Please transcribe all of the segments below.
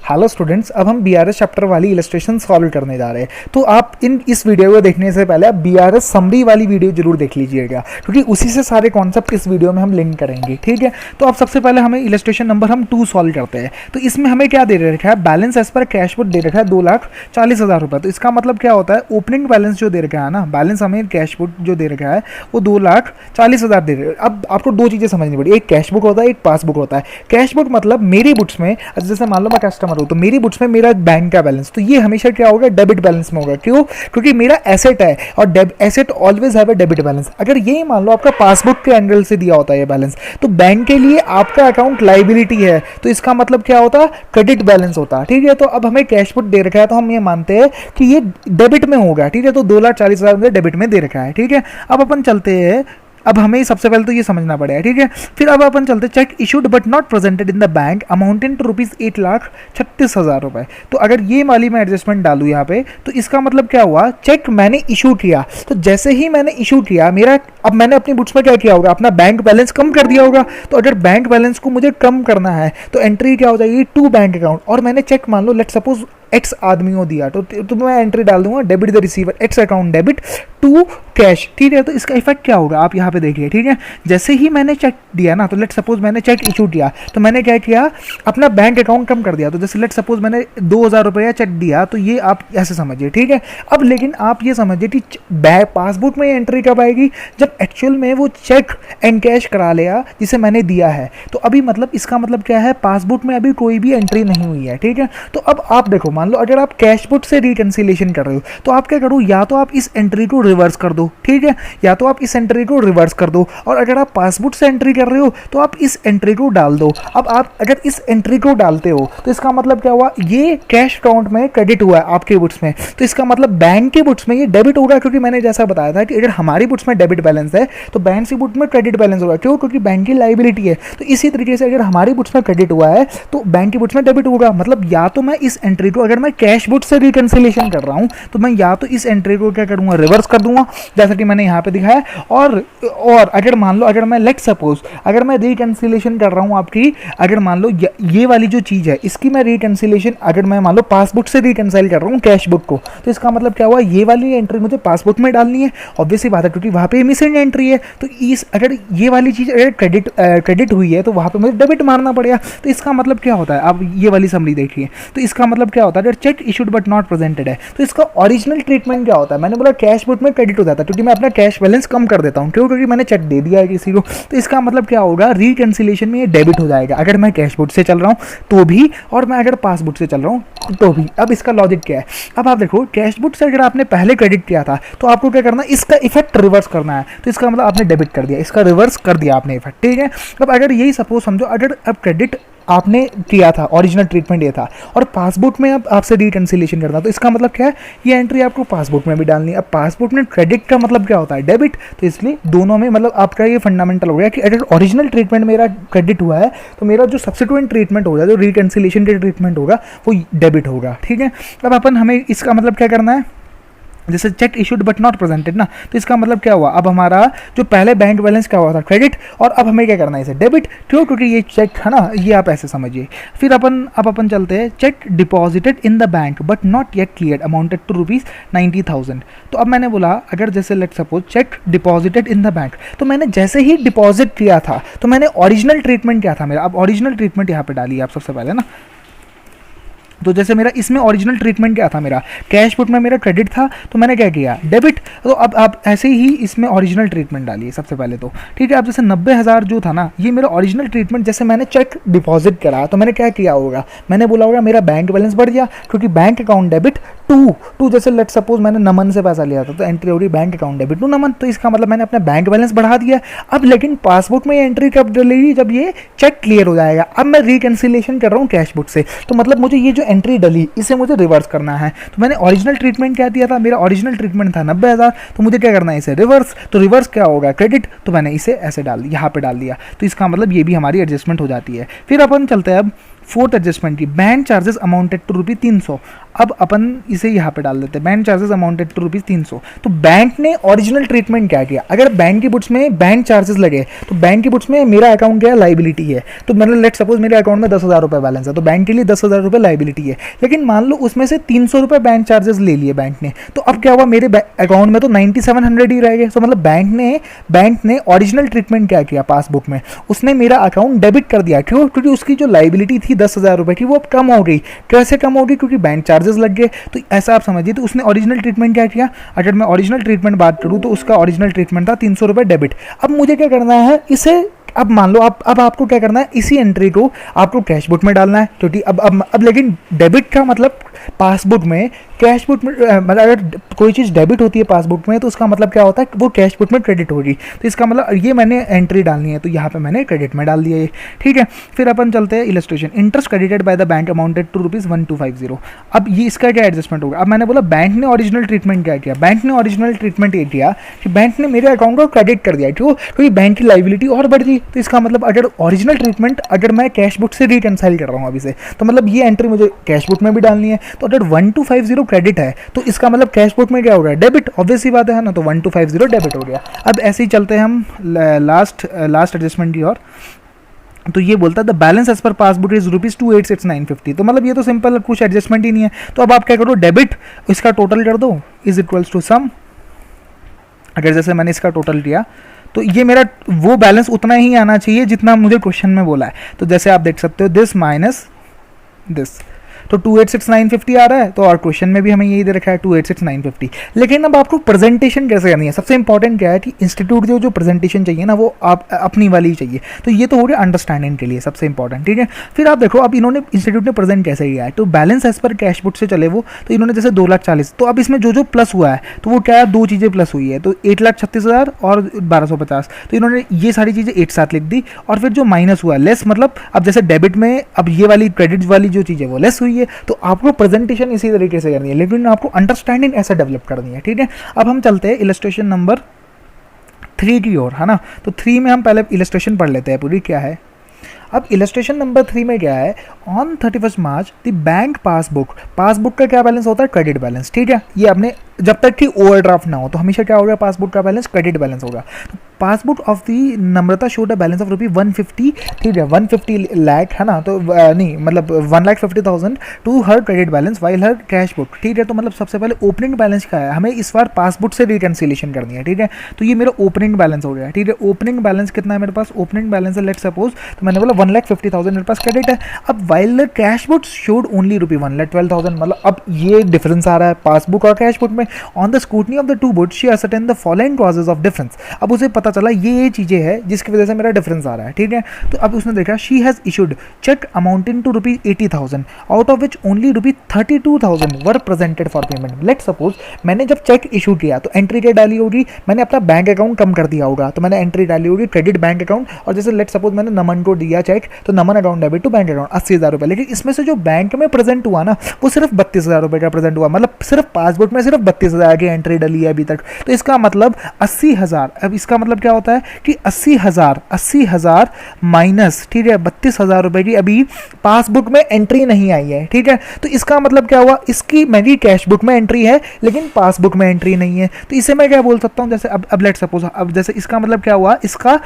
Hello students, अब हम BRS chapter वाली इलस्ट्रेशन सॉल्व करने जा रहे हैं। तो आप इस वीडियो को देखने से पहले आप बीआरएस समरी वाली वीडियो जरूर देख लीजिएगा, क्योंकि उसी से सारे कॉन्सेप्ट इस वीडियो में हम लिंक करेंगे। ठीक है, तो अब सबसे पहले हमें इलस्ट्रेशन नंबर हम 2 सॉल्व करते हैं। तो इसमें हमें क्या दे रखा है, balance as per cash book दे रखा है 2,40,000 रुपये। तो इसका मतलब क्या होता है, ओपनिंग बैलेंस जो दे रखा है ना, बैलेंस हमें कैश बुक जो दे रखा है वो 2,40,000 दे रखा है। अब आपको दो चीज़ें समझनी पड़ी, एक कैश बुक होता है, एक पासबुक होता है। कैश बुक मतलब मेरी बुक्स में, जैसे मान लो मैं कस्टमर हूँ तो मेरी बुक्स में मेरा बैंक का बैलेंस, तो ये हमेशा क्या होगा, डेबिट बैलेंस में होगा। क्यों? क्योंकि मेरा एसेट है और asset always have a debit balance. अगर ये मान लो आपका पासबुक के एंगल से दिया होता है ये बैलेंस, तो बैंक के लिए आपका अकाउंट लाइबिलिटी है, तो इसका मतलब क्या होता, क्रेडिट बैलेंस होता। ठीक है, तो अब हमें कैश बुक दे रखा है तो हम ये मानते हैं कि ये डेबिट में होगा। ठीक है, तो 2,40,000 डेबिट में दे रखा है। ठीक है, अब अपन चलते हैं, अब हमें सबसे पहले तो ये समझना पड़ेगा। ठीक है, फिर अब अपन चलते cheque issued but not presented in the bank amounting to rupees 8,36,000 रुपए। तो अगर ये वाली मैं एडजस्टमेंट डालूँ यहाँ पे, तो इसका मतलब क्या हुआ, चेक मैंने इशू किया, तो जैसे ही मैंने इशू किया मेरा, अब मैंने अपनी बुक्स में क्या किया होगा, अपना बैंक बैलेंस कम कर दिया होगा। तो अगर बैंक बैलेंस को मुझे कम करना है तो एंट्री क्या हो जाएगी, टू बैंक अकाउंट। और मैंने चेक मान लो लेट सपोज एक्स आदमी को दिया, तो मैं एंट्री डाल दूंगा debit the receiver X account debit to cash. ठीक है, तो इसका इफेक्ट क्या होगा आप यहाँ पे देखिए। ठीक है, जैसे ही मैंने चेक दिया ना, तो लेट सपोज मैंने चेक इशू किया, तो मैंने क्या किया, अपना बैंक अकाउंट कम कर दिया। तो जैसे लेट सपोज मैंने 2,000 रुपया चेक दिया, तो ये आप ऐसे समझिए। ठीक है, अब लेकिन आप ये समझिए कि पासबुक में एंट्री कब आएगी, जब एक्चुअल में वो चेक एंड कैश करा लिया जिसे मैंने दिया है। तो अभी मतलब इसका मतलब क्या है, पासबुक में अभी कोई भी एंट्री नहीं हुई है। ठीक है, तो अब आप देखो, मान लो अगर आप कैश बुक से रिकंसिलेशन कर रहे हो, तो आप क्या करो, या तो आप इस एंट्री को रिवर्स कर दो। ठीक है, या तो आप इस एंट्री को रिवर्स कर दो, और अगर आप पासबुक से एंट्री कर रहे हो तो आप इस एंट्री को डाल दो। अब आप अगर इस एंट्री को डालते हो तो इसका मतलब क्या हुआ, ये कैश अकाउंट में क्रेडिट हुआ है आपके बुक्स में, तो इसका मतलब बैंक के बुक्स में ये डेबिट होगा। क्योंकि मैंने जैसा बताया था कि अगर हमारी बुक्स में डेबिट बैलेंस है तो बैंक की बुक में क्रेडिट बैलेंस होगा। क्यों? क्योंकि बैंक की लाइबिलिटी है। तो इसी तरीके से अगर हमारी बुक्स में क्रेडिट हुआ है तो बैंक की बुक्स में डेबिट होगा। मतलब या तो मैं इस एंट्री को, अगर मैं कैश बुक से रिकंसिलेशन कर रहा हूं तो मैं या तो इस एंट्री को क्या करूंगा, रिवर्स कर दूंगा, जैसा कि मैंने यहाँ पे दिखाया। और अगर मान लो, अगर मैं लेट सपोज अगर मैं रिकंसिलेशन कर रहा हूँ आपकी, अगर मान लो ये वाली जो चीज़ है इसकी मैं रिकंसिलेशन, अगर मैं मान लो पासबुक से रिकंसाइल कर रहा हूँ कैश बुक को, तो इसका मतलब क्या हुआ, ये वाली एंट्री मुझे पासबुक में डालनी है। ऑब्वियसली बात है, क्योंकि वहाँ पे मिसिंग एंट्री है। तो इस अगर ये वाली चीज़ अगर क्रेडिट हुई है तो वहाँ पे मुझे डेबिट मारना पड़ेगा। तो इसका मतलब क्या होता है, आप ये वाली समरी देखिए। तो इसका मतलब क्या होता है, अगर check issued but not presented है तो इसका ओरिजिनल ट्रीटमेंट क्या होता है, मैंने बोला कैश बुक में क्रेडिट हो जाता है, क्योंकि मैं अपना कैश बैलेंस कम कर देता हूँ। क्यों? क्योंकि मैंने चेक दे दिया है किसी को। तो इसका मतलब क्या होगा, रिकंसिलेशन में ये डेबिट हो जाएगा, अगर मैं कैश बुक से चल रहा हूँ तो भी, और मैं अगर पासबुक से चल रहा हूँ तो भी। अब इसका लॉजिक क्या है, अब आप देखो, कैश बुक से अगर आपने पहले क्रेडिट किया था तो आपको क्या करना है, इसका इफेक्ट रिवर्स करना है। तो इसका मतलब आपने डेबिट कर दिया, इसका रिवर्स कर दिया आपने इफेक्ट। ठीक है, अब अगर यही सपोज समझो, अगर अब क्रेडिट आपने किया था, ओरिजिनल ट्रीटमेंट ये था, और पासबुक में अब आपसे रिकंसिलेशन करना, तो इसका मतलब क्या है, ये एंट्री आपको पासबुक में भी डालनी है। अब पासबुक में क्रेडिट का मतलब क्या होता है, डेबिट। तो इसलिए दोनों में मतलब आपका ये फंडामेंटल हो गया कि अगर ओरिजिनल ट्रीटमेंट मेरा क्रेडिट हुआ है तो मेरा जो सब्सिक्वेंट ट्रीटमेंट होगा, जो रिकंसिलेशन का ट्रीटमेंट होगा, वो डेबिट होगा। ठीक है, अब हमें इसका मतलब क्या करना है, जैसे check issued but not presented ना, तो इसका मतलब क्या हुआ, अब हमारा जो पहले बैंक बैलेंस क्या हुआ था, क्रेडिट, और अब हमें क्या करना है, इसे डेबिट। क्यों? क्योंकि ये चेक है ना, ये आप ऐसे समझिए। फिर अपन चलते हैं, cheque deposited in the bank but not yet clear amounted to rupees 90,000। तो अब मैंने बोला, अगर जैसे let suppose cheque deposited in the bank, तो मैंने जैसे ही डिपॉजिट किया था तो मैंने ओरिजिनल ट्रीटमेंट क्या था मेरा, अब ओरिजिनल ट्रीटमेंट यहाँ पे डालिए आप सबसे पहले ना। तो जैसे मेरा इसमें ओरिजिनल ट्रीटमेंट क्या था, मेरा कैश बुक में मेरा क्रेडिट था, तो मैंने क्या किया, डेबिट। तो अब आप ऐसे ही इसमें ओरिजिनल ट्रीटमेंट डालिए सबसे पहले तो। ठीक है, अब जैसे 90,000 जो था ना, ये मेरा ओरिजिनल ट्रीटमेंट, जैसे मैंने चेक डिपॉजिट करा तो मैंने क्या किया होगा, मैंने बोला होगा मेरा बैंक बैलेंस बढ़ गया, क्योंकि बैंक अकाउंट डेबिट टू जैसे लेट सपोज मैंने नमन से पैसा लिया था तो एंट्री हो रही बैंक अकाउंट डेबिट टू नमन। तो इसका मतलब मैंने अपना बैंक बैलेंस बढ़ा दिया। अब लेकिन पासबुक में एंट्री कब डलेगी, जब ये चेक क्लियर हो जाएगा। अब मैं रिकंसिलेशन कर रहा हूँ कैश बुक से, तो मतलब मुझे ये जो एंट्री डली इसे मुझे रिवर्स करना है। तो मैंने ओरिजिनल ट्रीटमेंट क्या दिया था, मेरा ओरिजिनल ट्रीटमेंट था 90,000, तो मुझे क्या करना है, इसे रिवर्स। तो रिवर्स क्या होगा, क्रेडिट, तो मैंने इसे ऐसे डाल दिया, यहाँ पे डाल दिया। तो इसका मतलब ये भी हमारी एडजस्टमेंट हो जाती है। फिर अपन चलते हैं अब फोर्थ एडजस्टमेंट की, bank charges amounted to rupee 300। अब अपन इसे यहाँ पे डाल देते हैं, bank charges amounted to rupees 300। तो बैंक ने ओरिजिनल ट्रीटमेंट क्या किया, अगर बैंक की बुक्स में बैंक चार्जेस लगे तो बैंक की बुक्स में मेरा अकाउंट क्या है, लाइबिलिटी है। तो मतलब लेट सपोज मेरे अकाउंट में 10,000 रुपये बैलेंस है, तो बैंक के लिए 10,000 रुपये लाइबिलिटी है। लेकिन मान लो उसमें से 300 रुपये बैंक चार्जेस ले लिए बैंक ने, तो अब क्या हुआ, मेरे अकाउंट में तो 9700 ही रह गए। तो मतलब बैंक ने ओरिजिनल ट्रीटमेंट क्या किया, पासबुक में उसने मेरा अकाउंट डेबिट कर दिया। क्यों? क्योंकि उसकी जो लाइबिलिटी थी 10,000 रुपये की वो अब कम हो गई। कैसे कम हो गई? क्योंकि बैंक चार्जेस लग गए। तो ऐसा आप समझिए, तो उसने ओरिजिनल ट्रीटमेंट क्या किया, अगर मैं ओरिजिनल ट्रीटमेंट बात करूँ तो उसका ओरिजिनल ट्रीटमेंट था 300 रुपये डेबिट। अब मुझे क्या करना है इसे, अब मान लो अब आपको क्या करना है, इसी एंट्री को आपको कैश बुक में डालना है, क्योंकि अब लेकिन डेबिट का मतलब पासबुक में, कैश बुक में मतलब अगर कोई चीज़ डेबिट होती है पासबुक में तो उसका मतलब क्या होता है, वो कैश बुक में क्रेडिट होगी। तो इसका मतलब ये मैंने एंट्री डालनी है, तो यहाँ पे मैंने क्रेडिट में डाल दिया ये, ठीक है। फिर अपन चलते हैं illustration, interest credited by the bank amounted to rupees 1250। अब ये इसका क्या एडजस्टमेंट होगा। अब मैंने बोला बैंक ने ओरिजिनल ट्रीटमेंट क्या किया, बैंक ने ओरिजिनल ट्रीटमेंट ये किया कि बैंक ने मेरे अकाउंट को क्रेडिट कर दिया, क्यों? क्योंकि बैंक की लाइबिलिटी और बढ़ गई। तो इसका मतलब अगर ओरिजिनल ट्रीटमेंट अगर मैं कैश बुक से रिकनसाइल कर रहा हूँ अभी से, तो मतलब ये एंट्री मुझे कैश बुक में भी डालनी है। तो अगर 1250 क्रेडिट है तो इसका मतलब कैश बुक में क्या हो रहा है, डेबिट, ऑब्वियस सी बात है ना। तो 1250 डेबिट हो गया। अब ऐसे ही चलते हैं हम लास्ट एडजस्टमेंट की ओर। तो ये बोलता है the balance as per passbook is ₹286,950। तो मतलब ये तो सिंपल, कुछ एडजस्टमेंट ही नहीं है। तो अब आप क्या करो, डेबिट इसका टोटल कर दो इज इक्वल्स टू सम। अगर जैसे मैंने इसका टोटल किया तो ये मेरा वो बैलेंस उतना ही आना चाहिए जितना मुझे क्वेश्चन में बोला है। तो जैसे आप देख सकते हो दिस माइनस दिस, तो 286,950 आ रहा है। तो और क्वेश्चन में भी हमें यही दे रखा है 286,950। लेकिन अब आपको प्रेजेंटेशन कैसे करनी है, सबसे इंपॉर्टेंट क्या है कि इंस्टीट्यूट जो प्रेजेंटेशन चाहिए ना वो आप अपनी वाली ही चाहिए। तो ये तो हो गया अंडरस्टैंडिंग के लिए सबसे इंपॉर्टेंट, ठीक है। फिर आप देखो अब इन्होंने इंस्टीट्यूट ने प्रेजेंट कैसे किया है, तो balance as per cash book से चले वो, तो इन्होंने जैसे 2,40,000, तो अब इसमें जो प्लस हुआ है तो वो क्या है, दो चीज़ें प्लस हुई है, तो 1,36,000 और 1,250। तो इन्होंने ये सारी चीज़ें एक साथ लिख दी। और फिर जो माइनस हुआ लेस, मतलब अब जैसे डेबिट में अब ये वाली क्रेडिट वाली जो चीज़ है वो लेस हुई है। तो आपको प्रेजेंटेशन इसी तरीके से करनी है, लेकिन आपको अंडरस्टैंडिंग ऐसे डेवलप करनी है, ठीक है। अब हम चलते हैं इलस्ट्रेशन नंबर 3 की ओर, है ना। तो 3 में हम पहले इलस्ट्रेशन पढ़ लेते हैं पूरी, क्या है। अब इलस्ट्रेशन नंबर 3 में क्या है, on 31 March the bank passbook का क्या बैलेंस होता है, क्रेडिट बैलेंस, ठीक है। ये आपने जब तक कि ओवरड्राफ्ट ना हो तो हमेशा क्या होगा, पासबुक का बैलेंस क्रेडिट बैलेंस होगा। तो passbook of the Namrata showed a balance of ₹150, ठीक है, 150 लाख, है ना। तो नहीं मतलब 1,50,000 to her credit balance while her cash book, ठीक है। तो मतलब सबसे पहले ओपनिंग बैलेंस क्या है, हमें इस बार पासबुक से रिकन्सिलेशन करनी है, ठीक है। तो ये मेरा ओपनिंग बैलेंस हो गया, ठीक है। ओपनिंग बैलेंस कितना है मेरे पास, ओपनिंग बैलेंस है लेट सपोज, तो मैंने बोला 1,50,000 मेरे पास क्रेडिट है। अब while cash book showed only ₹1,12,000, मतलब अब ये डिफरेंस आ रहा है पासबुक और कैश बुक में। On the scrutiny of the two books she ascertain the following causes of difference. अब उसे पता चला ये चीज़ें हैं जिसकी वजह से मेरा डिफरेंस आ रहा है, ठीक है। तो अब उसने देखा she has issued cheque amounting to ₹80,000 out of which only ₹32,000 were presented for payment. Let suppose मैंने जब चेक इशू किया तो एंट्री क्या डाली होगी, मैंने अपना बैंक अकाउंट कम कर दिया होगा, तो मैंने एंट्री डाली होगी क्रेडिट बैंक अकाउंट। और जैसे लेट सपोज मैंने नमन को दिया चेक, तो Naman account debit to bank account 80,000 रुपये। लेकिन इसमें से जो बैंक में प्रेजेंट हुआ ना वो सिर्फ 32,000 रुपये का प्रेजेंट हुआ, मतलब सिर्फ पासबुक में सिर्फ 32,000 की एंट्री डाली है अभी तक। तो इसका मतलब 80,000, अब इसका मतलब क्या होता है कि 80,000 माइनस, ठीक है, 32,000 रुपये की अभी पासबुक में एंट्री नहीं आई है, ठीक है। तो इसका मतलब क्या हुआ, इसकी मेरी कैश बुक में एंट्री है लेकिन पासबुक में एंट्री नहीं है। तो इसे मैं क्या बोल सकता हूँ, जैसे अब लेट सपोज, अब जैसे इसका मतलब क्या हुआ, इसका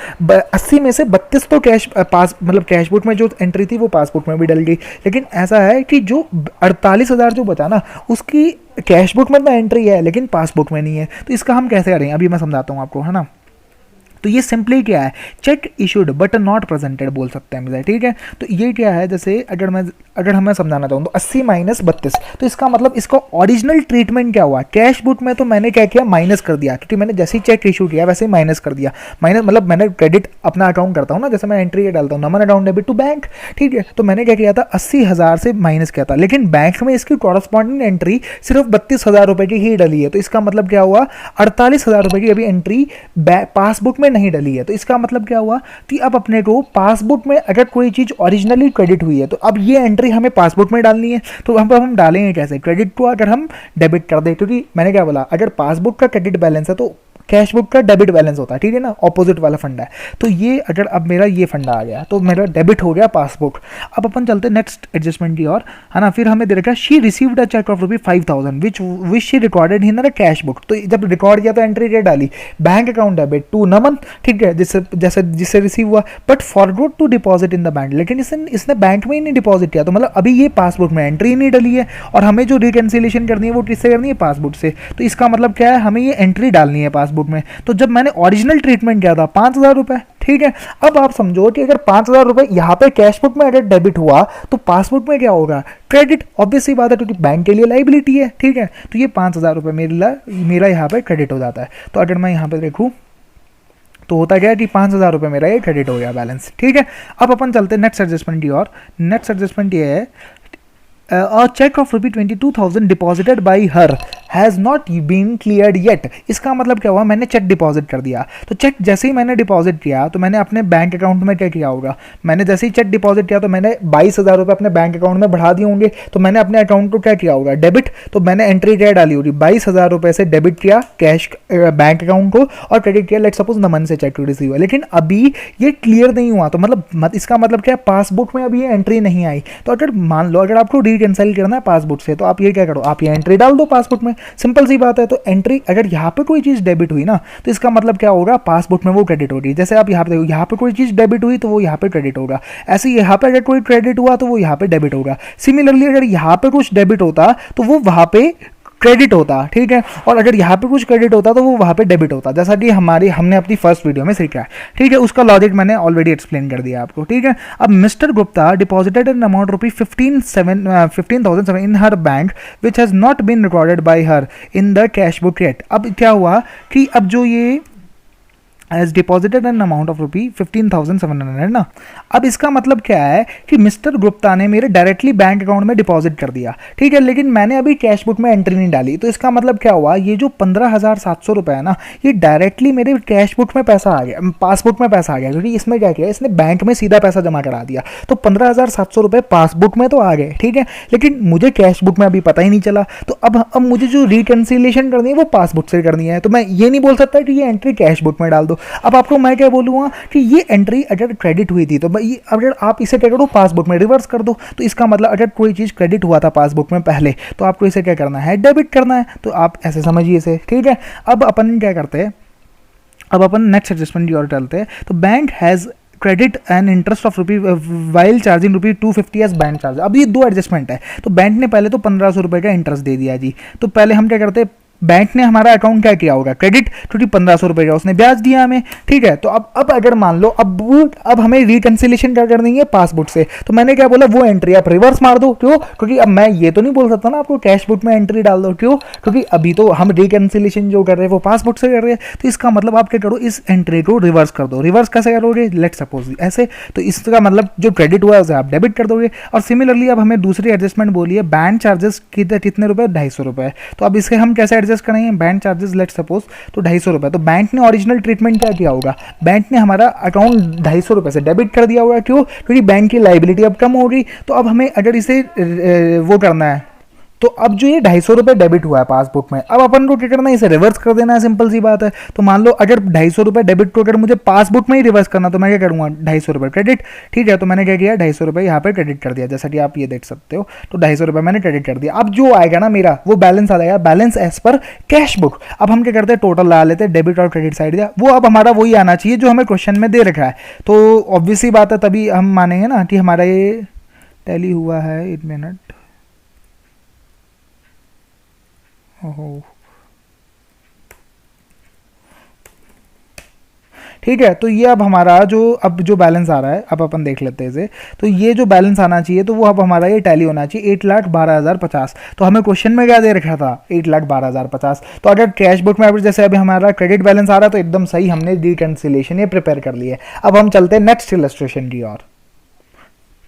80 में से 32 तो कैश पास मतलब कैश बुक में जो एंट्री थी वो पासबुक में भी डल गई। लेकिन ऐसा है कि जो 48,000 जो बचा ना उसकी कैश बुक में तो एंट्री है लेकिन पासबुक में नहीं है। तो इसका हम कैसे करें, अभी मैं समझाता हूँ आपको, है ना। तो ये सिंपली क्या है, cheque issued but not presented बोल सकते हैं मुझे, ठीक है। तो ये क्या है, जैसे अगर हमें समझाना चाहूँ तो 80 माइनस 32, तो इसका मतलब इसका ओरिजिनल ट्रीटमेंट क्या हुआ, कैश बुक में तो मैंने क्या किया, माइनस कर दिया, क्योंकि मैंने जैसे ही चेक इशू किया वैसे ही माइनस कर दिया। माइनस मतलब मैंने क्रेडिट अपना अकाउंट करता हूँ ना, जैसे मैं एंट्री डालता हूँ नमन अकाउंट डेबिट टू बैंक, ठीक है। तो मैंने क्या किया था, 80,000 से माइनस किया था, लेकिन बैंक में इसकी कॉरस्पॉन्डिंग एंट्री सिर्फ 32,000 रुपये की ही डली है। तो इसका मतलब क्या हुआ, 48,000 रुपये की अभी एंट्री पासबुक में नहीं डली है। तो इसका मतलब क्या हुआ कि अब अपने को पासबुक में अगर कोई चीज ओरिजिनली क्रेडिट हुई है तो अब ये एंट्री हमें पासबुक में डालनी है। तो हम डालेंगे कैसे, क्रेडिट को अगर हम डेबिट कर दें, क्योंकि मैंने क्या बोला, अगर पासबुक का क्रेडिट बैलेंस है तो कैश बुक का डेबिट बैलेंस होता है, ठीक है ना, ऑपोजिट वाला फंडा है। तो ये अगर अब मेरा ये फंडा आ गया तो मेरा डेबिट हो गया पासबुक। अब अपन चलते नेक्स्ट एडजस्टमेंट की ओर, है ना। फिर हमें दे रखा she received a cheque of ₹5,000 which she recorded in the cash book. तो जब रिकॉर्ड किया तो एंट्री क्या डाली, bank account debit to Naman, ठीक है, जिससे रिसीव हुआ, but forgot to deposit in the bank. लेकिन इसने बैंक में ही नहीं डिपॉजिट किया, तो मतलब अभी ये पासबुक में एंट्री नहीं डली है, और हमें जो रिकन्सिलेशन करनी है वो किससे करनी है, पासबुक से। तो इसका मतलब क्या है, हमें ये एंट्री डालनी है पासबुक में। तो जब मैंने ओरिजिनल ट्रीटमेंट किया था 5,000 रुपये, ठीक है। अब आप समझो कि अगर 5,000 रुपये यहाँ पे कैश बुक में अगर डेबिट हुआ तो पासबुक में क्या होगा, क्रेडिट। ऑब्वियस सी बात है, क्योंकि बैंक के लिए लाइबिलिटी है, ठीक है। तो ये 5,000 रुपये मेरा यहाँ पे क्रेडिट हो जाता है। तो अगर मैं यहाँ पे देखूँ तो होता क्या है कि 5,000 रुपये मेरा ये क्रेडिट हो गया बैलेंस, ठीक है। अब अपन चलते हैं नेक्स्ट एडजस्टमेंट की ओर। नेक्स्ट एडजस्टमेंट ये है, a check of ₹22,000 deposited by her has not been cleared yet। इसका मतलब क्या हुआ, मैंने चेक डिपॉजिट कर दिया। तो चेक जैसे ही मैंने डिपॉजिट किया तो मैंने अपने बैंक अकाउंट में क्या किया होगा, मैंने जैसे ही चेक डिपॉजिट किया तो मैंने 22,000 रुपये अपने बैंक अकाउंट में बढ़ा दिए होंगे। तो मैंने अपने अकाउंट को क्या किया होगा, डेबिट। तो मैंने एंट्री क्या डाली होगी, 22,000 रुपये से डेबिट किया कैश बैंक अकाउंट को, और क्रेडिट किया लेट सपोज नमन से चेक रिसीव हुआ। लेकिन अभी ये क्लियर नहीं हुआ, तो मतलब इसका मतलब क्या है, पासबुक में अभी ये एंट्री नहीं आई। तो अगर मान लो अगर आपको रिकैंसिल करना है पासबुक से, तो आप ये क्या करो, आप ये एंट्री डाल दो पासबुक में, सिंपल सी बात है। तो एंट्री अगर यहाँ पे कोई चीज़ डेबिट हुई ना, तो इसका मतलब क्या होगा, पासबुक में वो क्रेडिट होगी। जैसे आप यहाँ पे देखो, यहाँ पे कोई चीज़ डेबिट हुई तो वो यहाँ पे क्रेडिट होगा। ऐसे यहाँ पे अगर कोई क्रेडिट हुआ तो वो यहाँ पे डेबिट होगा। सिमिलरली अगर यहाँ पे कुछ डेबिट होता तो वो वहाँ पे क्रेडिट होता, ठीक है। और अगर यहाँ पे कुछ क्रेडिट होता तो वो वहाँ पे डेबिट होता, जैसा कि हमने अपनी फर्स्ट वीडियो में सीखा है, ठीक है। उसका लॉजिक मैंने ऑलरेडी एक्सप्लेन कर दिया आपको, ठीक है। अब Mr Gupta deposited an amount ₹15,700 in her bank which has not been recorded by her in the cash book yet. अब क्या हुआ कि अब जो ये as deposited an amount of ₹15,700 ना, अब इसका मतलब क्या है कि मिस्टर गुप्ता ने मेरे डायरेक्टली बैंक अकाउंट में डिपॉजिट कर दिया, ठीक है। लेकिन मैंने अभी कैश बुक में एंट्री नहीं डाली। तो इसका मतलब क्या हुआ, ये जो 15,700 रुपये है ना, ये डायरेक्टली मेरे कैश बुक में पैसा आ गया, पासबुक में पैसा आ गया, क्योंकि इसमें क्या किया, इसने बैंक में सीधा पैसा जमा करा दिया। तो 15,700 रुपये पासबुक में तो आ गए, ठीक है, लेकिन मुझे कैश बुक में अभी पता ही नहीं चला। तो अब मुझे जो रिकन्सिलेशन करनी है वो पासबुक से करनी है। तो मैं ये नहीं बोल सकता कि ये एंट्री कैश बुक में डाल दो। अब आपको मैं क्या बोलूँगा कि ये एंट्री अगर क्रेडिट हुई थी तो अगर आप इसे क्या करो, पासबुक में रिवर्स कर दो। तो इसका मतलब अगर कोई चीज़ क्रेडिट हुआ था पासबुक में पहले, तो आपको इसे क्या करना है, डेबिट करना है। तो आप ऐसे समझिए इसे, ठीक है। अब अपन क्या करते हैं, अब अपन नेक्स्ट एडजस्टमेंट की ओर चलते हैं। तो bank has credit and interest of while charging ₹250 as bank charge. अब ये दो एडजस्टमेंट है। तो बैंक ने पहले तो 1,500 रुपये का इंटरेस्ट दे दिया जी। तो पहले हम क्या करते हैं, बैंक ने हमारा अकाउंट क्या किया होगा, क्रेडिट, क्योंकि 1,500 रुपये का उसने ब्याज दिया हमें, ठीक है। तो अब अगर मान लो अब हमें रिकन्सिलेशन क्या करनी है पासबुक से, तो मैंने क्या बोला, वो एंट्री आप रिवर्स मार दो। क्यों, क्योंकि अब मैं ये तो नहीं बोल सकता ना आपको कैश बुक में एंट्री डाल दो। क्यों, क्योंकि अभी तो हम रिकन्सिलेशन जो कर रहे हैं वो पासबुक से कर रहे हैं। तो इसका मतलब आप क्या करो, इस एंट्री को रिवर्स कर दो। रिवर्स कैसे करोगे, लेट सपोज ऐसे। तो इसका मतलब जो क्रेडिट हुआ है उसे आप डेबिट कर दोगे। और सिमिलरली अब हमें दूसरी एडजस्टमेंट बोली है, बैंक चार्जेस कितने रुपए, 250 रुपये। तो अब इसके हम कैसे एडजस्ट करेंगे, बैंक चार्जेस लेट सपोज तो 250 रुपये। तो बैंक ने ओरिजिनल ट्रीटमेंट क्या किया होगा, बैंक ने हमारा अकाउंट 250 रुपये से डेबिट कर दिया होगा। क्यों, क्योंकि बैंक की लाइबिलिटी अब कम होगी। तो अब हमें अगर इसे वो करना है, तो अब जो ये 250 रुपये डेबिट हुआ है पासबुक में, अब अपन को क्या करना है, इसे रिवर्स कर देना है, सिंपल सी बात है। तो मान लो अगर 250 रुपये डेबिट को अगर मुझे पासबुक में ही रिवर्स करना, तो मैं क्या करूँगा, 250 रुपये क्रेडिट, ठीक है। तो मैंने क्या किया, 250 रुपये यहाँ पे क्रेडिट कर दिया, जैसा कि आप ये देख सकते हो। तो 250 रुपये मैंने क्रेडिट कर दिया। अब जो आएगा ना मेरा, वो बैलेंस आ जाएगा, balance as per cash book. अब हम क्या करते हैं, टोटल ला लेते हैं, डेबिट और क्रेडिट साइड दिया, वो अब हमारा वही आना चाहिए जो हमें क्वेश्चन में दे रखा है। तो ऑब्वियसली बात है, तभी हम मानेंगे ना कि हमारा ये टैली हुआ है। 1 मिनट, ओहो, ठीक है। तो ये अब हमारा जो बैलेंस आ रहा है, अब अपन देख लेते हैं इसे। तो ये जो बैलेंस आना चाहिए, तो वो अब हमारा ये टैली होना चाहिए 8,12,050। तो हमें क्वेश्चन में क्या दे रखा था, 8,12,050। तो अगर कैश बुक में जैसे अभी हमारा क्रेडिट बैलेंस आ रहा है, तो एकदम सही हमने रिकन्सिलेशन ये प्रिपेयर कर ली है। अब हम चलते हैं नेक्स्ट इलस्ट्रेशन की ओर।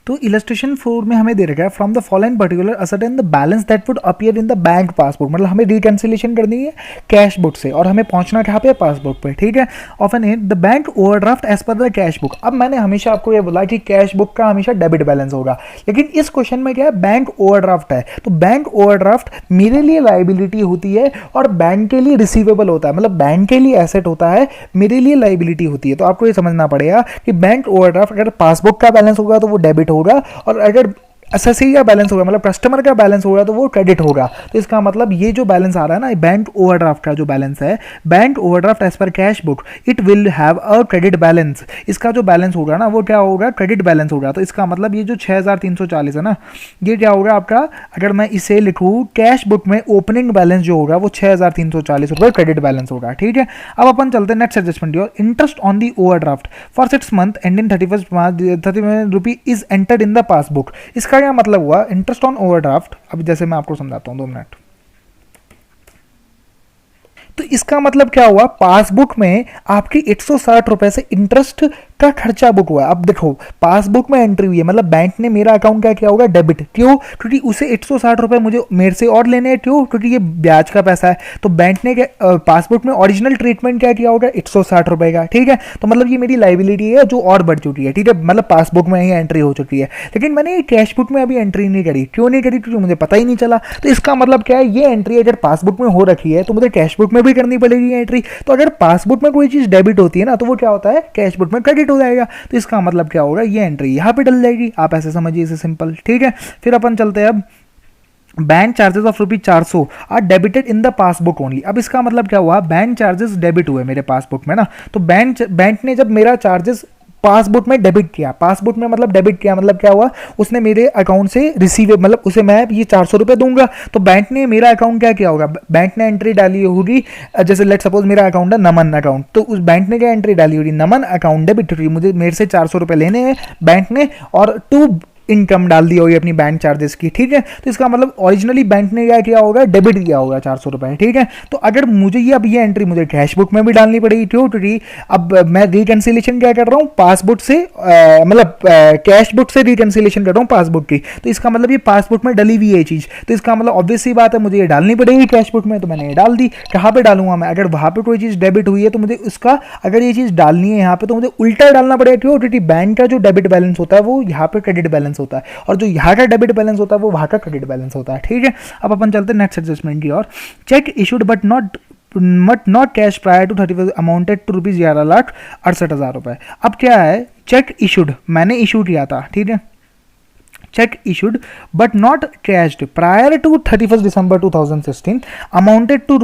तो इलस्ट्रेशन 4 में हमें दे रखा है from the following particular asset in the balance that would appear in the bank passbook, मतलब हमें रिकंसिलेशन करनी है कैश बुक से और हमें पहुंचना कहाँ पे, पासबुक पे, ठीक है। Of an the bank overdraft as per the cash book. अब मैंने हमेशा आपको ये बोला कि कैश बुक का हमेशा डेबिट बैलेंस होगा, लेकिन इस क्वेश्चन में क्या है, बैंक ओवरड्राफ्ट है, तो बैंक ओवरड्राफ्ट मेरे लिए लाइबिलिटी होती है और बैंक के लिए रिसीवेबल होता है, मतलब बैंक के लिए एसेट होता है, मेरे लिए लाइबिलिटी होती है। तो आपको ये समझना पड़ेगा कि बैंक ओवरड्राफ्ट अगर पासबुक का बैलेंस होगा तो वो डेबिट होगा, और अगर एसएससी का बैलेंस होगा मतलब कस्टमर का बैलेंस होगा तो वो क्रेडिट होगा। तो इसका मतलब ये जो बैलेंस आ रहा है ना, बैंक ओवरड्राफ्ट का जो बैलेंस है, bank overdraft as per cash book it will have a credit balance, इसका जो बैलेंस होगा ना वो क्या होगा, क्रेडिट बैलेंस होगा। तो इसका मतलब ये जो 6340 है ना, ये क्या होगा आपका, अगर मैं इसे लिखूँ कैश बुक में ओपनिंग बैलेंस जो होगा वो 6340 रुपये क्रेडिट बैलेंस होगा, ठीक है। अब अपन चलते हैं नेक्स्ट एडजस्टमेंट और interest on the overdraft for 6 month ending 31 March 30 rupee is entered in the passbook. इसका क्या मतलब हुआ, इंटरेस्ट ऑन ओवरड्राफ्ट, अब जैसे मैं आपको समझाता हूं 2 मिनट। तो इसका मतलब क्या हुआ, पासबुक में आपकी 160 रुपए से इंटरेस्ट का खर्चा बुक हुआ है। अब देखो पासबुक में एंट्री हुई है, मतलब बैंक ने मेरा अकाउंट क्या किया होगा, डेबिट, क्यों, क्योंकि उसे 160 रुपए मुझे मेरे से और लेने हैं, क्यों, क्योंकि ये ब्याज का पैसा है। तो बैंक ने पासबुक में ओरिजिनल ट्रीटमेंट क्या किया होगा, 160 रुपए का, ठीक है। तो मतलब ये मेरी लाइबिलिटी है जो और बढ़ चुकी है, ठीक है, मतलब पासबुक में ही एंट्री हो चुकी है, लेकिन मैंने ये कैश बुक में अभी एंट्री नहीं करी, क्यों नहीं करी, क्योंकि मुझे पता ही नहीं चला। तो इसका मतलब क्या है, ये एंट्री अगर पासबुक में हो रखी है तो मुझे कैश बुक में भी करनी पड़ेगी एंट्री। तो अगर पासबुक में कोई चीज डेबिट होती है ना, तो वो क्या होता है, कैश बुक में क्रेडिट हो जाएगा। तो इसका मतलब क्या होगा, ये एंट्री यहां पे डल जाएगी, आप ऐसे समझिए इसे सिंपल, ठीक है। फिर अपन चलते हैं अब bank charges of ₹400 are debited in the passbook only. अब इसका मतलब क्या हुआ, बैंक चार्जेस डेबिट हुए मेरे पासबुक में ना, तो बैंक ने जब मेरा चार्जेस पासबुक में डेबिट किया, पासबुक में मतलब डेबिट किया, मतलब क्या हुआ, उसने मेरे अकाउंट से रिसीव, मतलब उसे मैं ये 400 रुपये दूंगा, तो बैंक ने मेरा अकाउंट क्या किया होगा, बैंक ने एंट्री डाली होगी, जैसे लेट सपोज मेरा अकाउंट है नमन अकाउंट, तो उस बैंक ने क्या एंट्री डाली होगी, नमन अकाउंट डेबिट हुई, मुझे मेरे से 400 रुपये लेने हैं बैंक ने, और टू इनकम डाल दी होगी अपनी बैंक चार्जेस की, ठीक है। तो इसका मतलब ओरिजिनली बैंक ने क्या किया होगा, डेबिट किया होगा 400 रुपये, ठीक है। तो अगर मुझे ये अब ये एंट्री मुझे कैश बुक में भी डालनी पड़ेगी, क्यों, क्योंकि अब मैं रिकंसिलेशन क्या कर रहा हूँ, पासबुक से मतलब कैश बुक से रिकंसिलेशन कर रहा हूँ पासबुक की। तो इसका मतलब ये पासबुक में डली हुई है चीज़, तो इसका मतलब ऑब्वियस सी बात है मुझे ये डालनी पड़ेगी कैश बुक में, तो मैंने ये डाल दी। कहाँ पे डालूंगा मैं, अगर वहाँ पे कोई चीज़ डेबिट हुई है तो मुझे उसका, अगर ये चीज़ डालनी है यहाँ पे तो मुझे उल्टा डालना पड़ेगा, क्यों, क्योंकि बैंक का जो डेबिट बैलेंस होता है वो यहाँ पे क्रेडिट बैलेंस होता है, और जो यहाँ का डेबिट बैलेंस होता है वो वहाँ का क्रेडिट बैलेंस होता है, ठीक है। अब अपन चलते हैं नेक्स्ट एडजस्टमेंट की और, cheque issued but not cash prior to 31 amounted to ₹11,68,000 रुपए। अब क्या है, चेक इशूड मैंने इशू किया था, ठीक है, cheque issued but not cashed prior to 31 December 2016 amounted to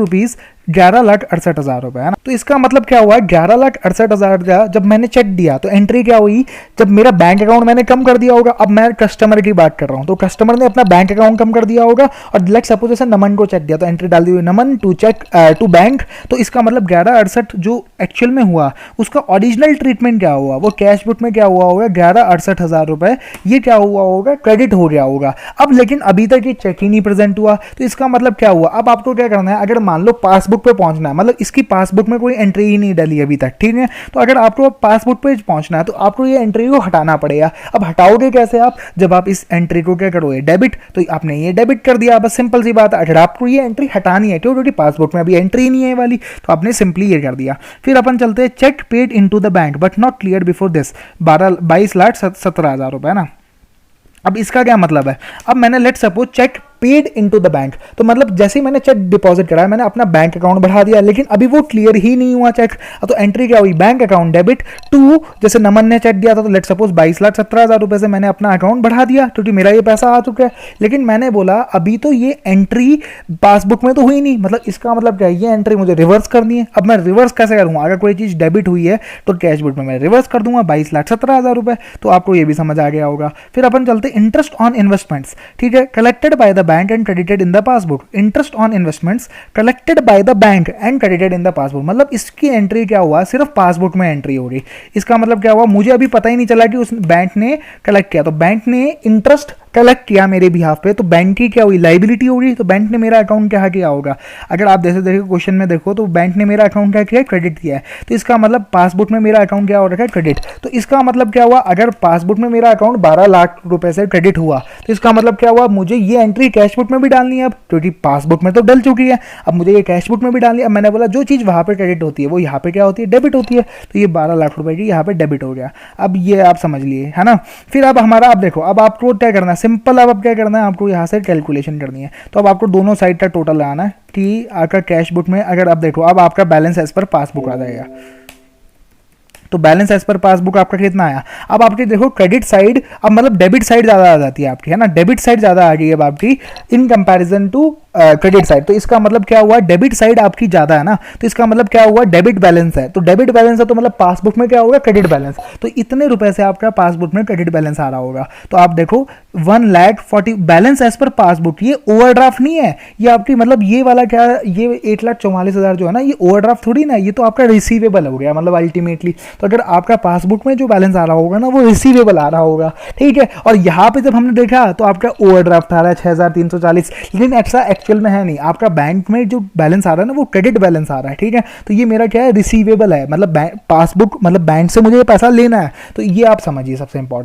₹11,68,000 रुपए, है ना। तो इसका मतलब क्या हुआ, 11,68,000 का जब मैंने चेक दिया तो एंट्री क्या हुई, जब मेरा बैंक अकाउंट मैंने कम कर दिया होगा। अब मैं कस्टमर की बात कर रहा हूँ, तो कस्टमर ने अपना बैंक अकाउंट कम कर दिया होगा, और लेट सपोज जैसे नमन को चेक दिया तो एंट्री डाल दी हुई नमन टू चेक टू बैंक। तो इसका मतलब 11,68 जो एक्चुअल में हुआ उसका ओरिजिनल ट्रीटमेंट क्या हुआ, वो कैश बुक में क्या हुआ होगा, 11,68,000 रुपए, ये क्या हुआ होगा, क्रेडिट हो गया होगा। अब लेकिन अभी तक ये चेक ही नहीं प्रेजेंट हुआ, तो इसका मतलब क्या हुआ, अब आपको क्या करना है, अगर मान लो पासबुक पे पहुंचना है, मतलब इसकी पासबुक में कोई एंट्री ही नहीं डाली अभी तक, ठीक है। तो अगर आपको पासबुक पे पहुंचना है तो आपको ये एंट्री को हटाना पड़ेगा। अब हटाओगे कैसे आप, जब आप इस एंट्री को क्या करोगे, डेबिट, तो आपने ये डेबिट कर दिया, बस सिंपल सी बात है। अगर आपको ये एंट्री हटानी है, क्यों, क्योंकि पासबुक में अभी एंट्री नहीं है वाली, तो आपने सिंपली ये कर दिया। फिर अपन चलते हैं, cheque paid into the bank but not clear before this 22,17,000 रुपए, है ना। अब इसका क्या मतलब है, अब मैंने let suppose cheque paid into the bank, तो मतलब जैसे ही मैंने चेक डिपॉजिट कराया मैंने अपना बैंक अकाउंट बढ़ा दिया, लेकिन अभी वो क्लियर ही नहीं हुआ चेक। तो एंट्री क्या हुई, बैंक अकाउंट डेबिट टू, जैसे नमन ने चेक दिया था तो लेट सपोज 22,17,000 रुपए से मैंने अपना अकाउंट बढ़ा दिया, क्योंकि मेरा ये पैसा आ चुका है। लेकिन मैंने बोला अभी तो ये एंट्री पासबुक में तो हुई नहीं, मतलब इसका मतलब क्या है, ये एंट्री मुझे रिवर्स करनी है। अब मैं रिवर्स कैसे करूँगा, अगर कोई चीज़ डेबिट हुई है तो कैश बुक में मैं रिवर्स कर दूंगा 22,17,000 रुपए। तो आपको ये भी समझ आ गया होगा। फिर अपन चलते इंटरेस्ट ऑन इन्वेस्टमेंट्स, ठीक है, collected by the bank and credited in the passbook, interest on investments collected by the bank and credited in the passbook. मतलब इसकी एंट्री क्या हुआ, सिर्फ पासबुक में एंट्री होगी। इसका मतलब क्या हुआ, मुझे अभी पता ही नहीं चला कि उस बैंक ने कलेक्ट किया, तो बैंक ने इंटरेस्ट कलेक्ट किया मेरे बिहाफ पे, तो बैंक की क्या हुई, लाइबिलिटी होगी, तो बैंक ने मेरा अकाउंट क्या किया होगा। अगर आप जैसे देखो क्वेश्चन में देखो तो बैंक ने मेरा अकाउंट क्या किया, क्रेडिट किया है, तो इसका मतलब पासबुक में मेरा अकाउंट क्या हो रखा है, क्रेडिट। तो इसका मतलब क्या हुआ, अगर पासबुक में मेरा अकाउंट 12 लाख रुपए से क्रेडिट हुआ, तो इसका मतलब क्या हुआ, मुझे ये एंट्री कैश बुक में भी डालनी है अब, क्योंकि पासबुक में तो डल चुकी है, अब मुझे ये कैश बुक में भी डालनी है। अब मैंने बोला जो चीज़ वहाँ पे क्रेडिट होती है वो यहाँ पे क्या होती है, डेबिट होती है, तो ये 12 लाख रुपए की यहाँ पे डेबिट हो गया। अब ये आप समझ लिए है ना। फिर अब हमारा, अब देखो अब आपको क्या करना है, सिंपल अब क्या करना है, आपको यहाँ से कैलकुलेशन करनी है। तो अब आपको दोनों साइड का टोटल लगाना है कि आपका कैश बुक में, अगर अब देखो अब आपका बैलेंस एज पर पासबुक आ जाएगा, तो बैलेंस एज पर पासबुक आपका कितना आया। अब आपकी देखो क्रेडिट साइड, अब मतलब डेबिट साइड ज़्यादा आ जाती है आपकी, है ना, डेबिट साइड ज़्यादा आ गई है अब आपकी in comparison to credit side. तो इसका मतलब क्या हुआ, डेबिट साइड आपकी ज़्यादा है ना, तो इसका मतलब क्या हुआ, डेबिट बैलेंस है, तो डेबिट बैलेंस है तो मतलब पासबुक में क्या होगा, क्रेडिट बैलेंस। तो इतने रुपए से आपका पासबुक में क्रेडिट बैलेंस आ रहा होगा। तो आप देखो 1,40,000 बैलेंस एज पर पासबुक, ये ओवरड्राफ्ट नहीं है, ये आपकी मतलब ये वाला क्या, ये 1,44,000 जो है ना, ये ओवरड्राफ्ट थोड़ी ना, ये तो आपका रिसीवेबल हो गया मतलब अल्टीमेटली। तो अगर आपका पासबुक में जो बैलेंस आ रहा होगा ना, वो रिसीवेबल आ रहा होगा, ठीक है। और यहाँ पे जब हमने देखा तो आपका ओवरड्राफ्ट आ रहा है 6,340, लेकिन ऐसा एक्चुअल में है नहीं, आपका बैंक में जो बैलेंस आ रहा है ना वो क्रेडिट बैलेंस आ रहा है, ठीक है। तो ये मेरा क्या है, रिसीवेबल है, मतलब पासबुक मतलब बैंक से मुझे ये पैसा लेना है, तो ये आप समझिए सबसे इंपॉर्टेंट।